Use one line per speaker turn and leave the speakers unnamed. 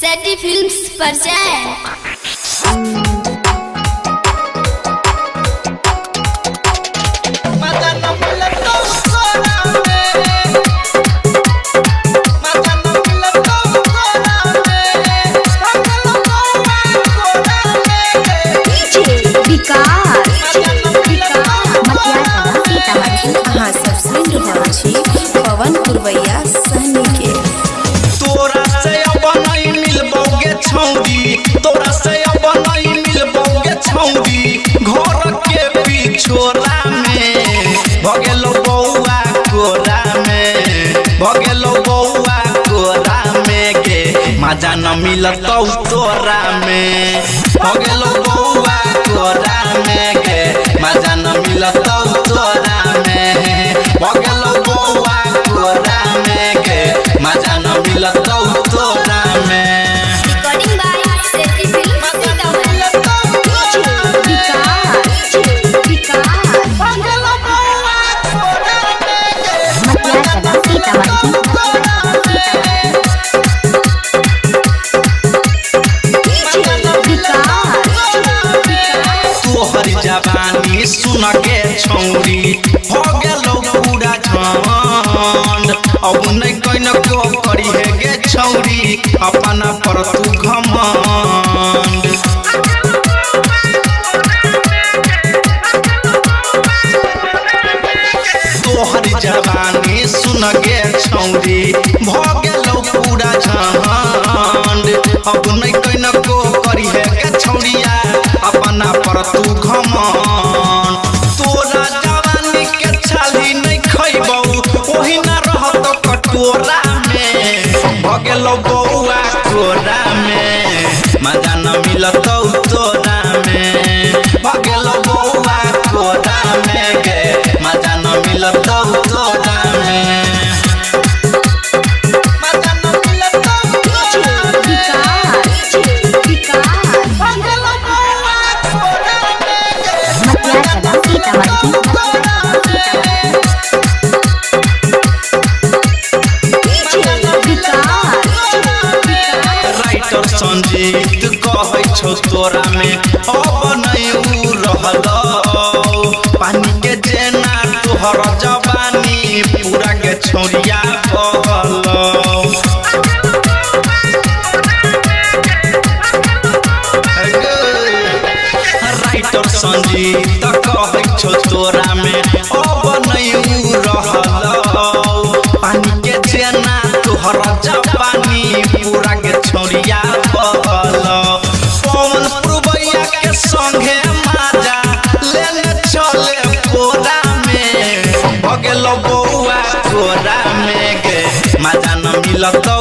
सेटी films present
पवन पुरवैया सहनी के
तोरा से अब नहीं मिलबोगे छौरी, तोरा से अब नहीं मिलबोगे छौरी। घर के पिछोरा में भगेलो बौआ कोरा में, भगेलो बौआ कोरा में के मजा न मिलतौ तोरा में। भगेलो बौआ कोरा में के मजा न मिलतौ तोरा में। भगेलो बौआ कोरा में के मजा न मिलतौ तोरा में।
recording by सेटी फिल्म्स
तोहर जवानी सुन के छौरी हो गेलो पूरा झंड। अब नहीं कहीं को करी है गे छौरी अपना पर तू घमंड। तोहर जवानी सुन गे छौरी हो गेलो पूरा झंड। अब नहीं कहीं को करी है गे छौरिया अपना पर तू घमंड। तोरा जवानी के छाली नहीं खइबौ ओही ना रहत कटोरा में। भगेलो बौआ कोरा में मजा न मिलतौ तोरा में। भगेलो बौआ कोरा में गे मजा न मिलतौ तोरा में। मजा न मिलतौ तोरा में। भगेलो बौआ कोरा में गे मजा न मिलतौ तोरा में। राइटर संजीत कहै छौ तोरा में अब नहीं उ रहलौ। पानी के जेना तोहर जवानी पूरा के छौरिया बहलौ। राइटर संजीत कहै छौ तोरा में अब नहीं उ रहलौ। पानी के जेना तोहर जवानी पूरा के छौरिया बहलौ। पवन पुरवैया के संगे माजा लेने चले कोरा में। भगेलो बौआ कोरा में गे मजा न मिलतौ